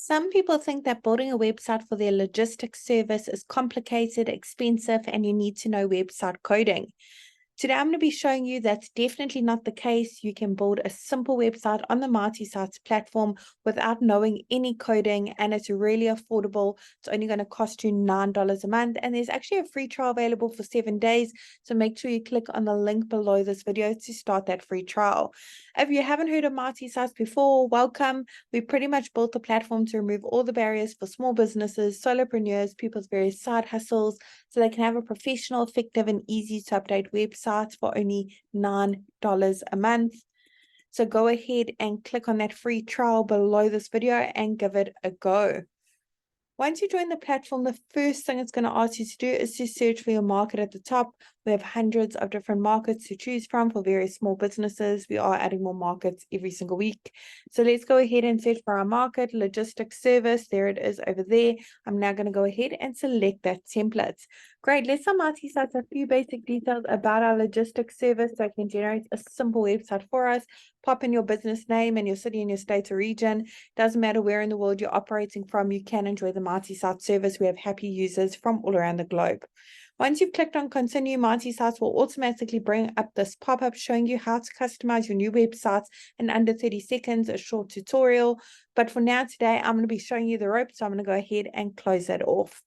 Some people think that building a website for their logistics service is complicated, expensive, and you need to know website coding. Today, I'm going to be showing you that's definitely not the case. You can build a simple website on the MartySites platform without knowing any coding, and it's really affordable. It's only going to cost you $9 a month, and there's actually a free trial available for 7 days. So make sure you click on the link below this video to start that free trial. If you haven't heard of MartySites before, welcome. We pretty much built the platform to remove all the barriers for small businesses, solopreneurs, people's various side hustles, so they can have a professional, effective, and easy to update websites for only $9 a month. So go ahead and click on that free trial below this video and give it a go. Once you join the platform, the first thing it's going to ask you to do is to search for your market at the top. We have hundreds of different markets to choose from for various small businesses. We are adding more markets every single week. So let's go ahead and search for our market, logistics service. There it is over there. I'm now going to go ahead and select that template. Great. Let's start MartySites a few basic details about our logistics service so I can generate a simple website for us. Pop in your business name and your city and your state or region. Doesn't matter where in the world you're operating from, you can enjoy the MartySites service. We have happy users from all around the globe. Once you've clicked on continue, MartySites will automatically bring up this pop-up showing you how to customize your new websites in under 30 seconds, a short tutorial. But for now today, I'm going to be showing you the ropes, so I'm going to go ahead and close that off.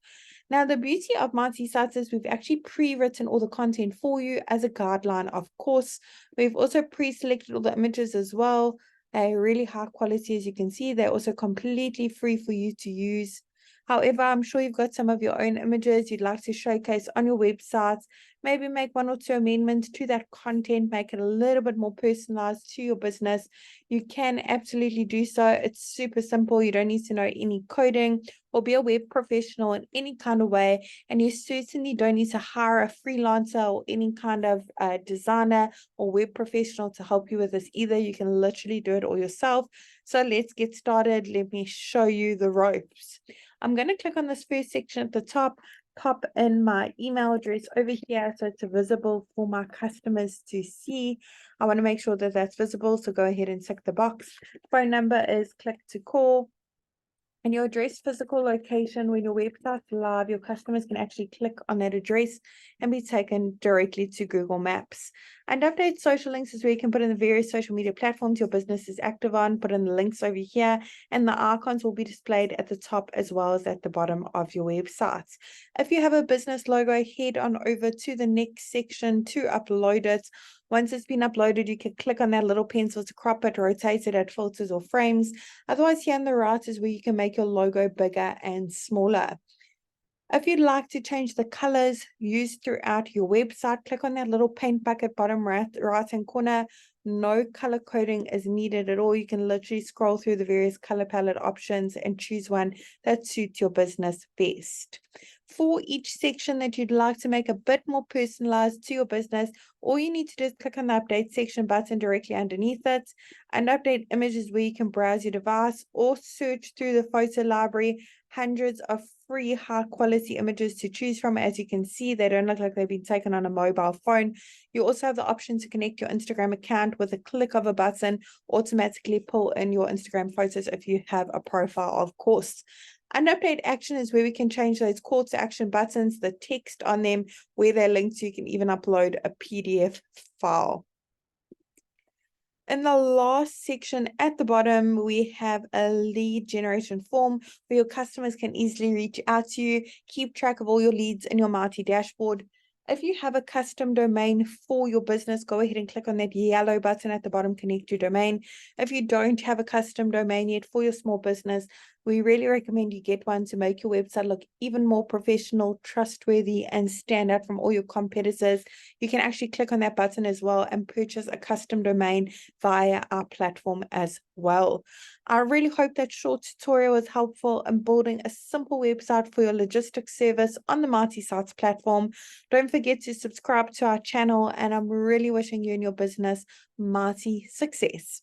Now, the beauty of MartySites is we've actually pre-written all the content for you as a guideline, of course. We've also pre-selected all the images as well. They're really high quality, as you can see. They're also completely free for you to use. However, I'm sure you've got some of your own images you'd like to showcase on your website. Maybe make one or two amendments to that content, make it a little bit more personalized to your business. You can absolutely do so. It's super simple. You don't need to know any coding or be a web professional in any kind of way. And you certainly don't need to hire a freelancer or any kind of designer or web professional to help you with this either. You can literally do it all yourself. So let's get started. Let me show you the ropes. I'm going to click on this first section at the top, pop in my email address over here so it's visible for my customers to see. I want to make sure that that's visible, so go ahead and tick the box. Phone number is click to call. And your address, physical location, when your website's live, your customers can actually click on that address and be taken directly to Google Maps. And update social links is where you can put in the various social media platforms your business is active on, put in the links over here, and the icons will be displayed at the top as well as at the bottom of your website. If you have a business logo, head on over to the next section to upload it. Once it's been uploaded, you can click on that little pencil to crop it, rotate it, add filters or frames. Otherwise, here on the right is where you can make your logo bigger and smaller. If you'd like to change the colors used throughout your website, click on that little paint bucket bottom right-hand corner. No color coding is needed at all. You can literally scroll through the various color palette options and choose one that suits your business best. For each section that you'd like to make a bit more personalized to your business, all you need to do is click on the update section button directly underneath it. And update images where you can browse your device or search through the photo library. Hundreds of free high quality images to choose from. As you can see, they don't look like they've been taken on a mobile phone. You also have the option to connect your Instagram account with a click of a button, automatically pull in your Instagram photos if you have a profile, of course. And update action is where we can change those call to action buttons, the text on them, where they're linked to. You can even upload a PDF file. In the last section at the bottom, we have a lead generation form where your customers can easily reach out to you, keep track of all your leads in your Marty dashboard. If you have a custom domain for your business, go ahead and click on that yellow button at the bottom, connect your domain. If you don't have a custom domain yet for your small business, we really recommend you get one to make your website look even more professional, trustworthy, and stand out from all your competitors. You can actually click on that button as well and purchase a custom domain via our platform as well. I really hope that short tutorial was helpful in building a simple website for your logistics service on the MartySites platform. Don't forget to subscribe to our channel, and I'm really wishing you and your business Marty success.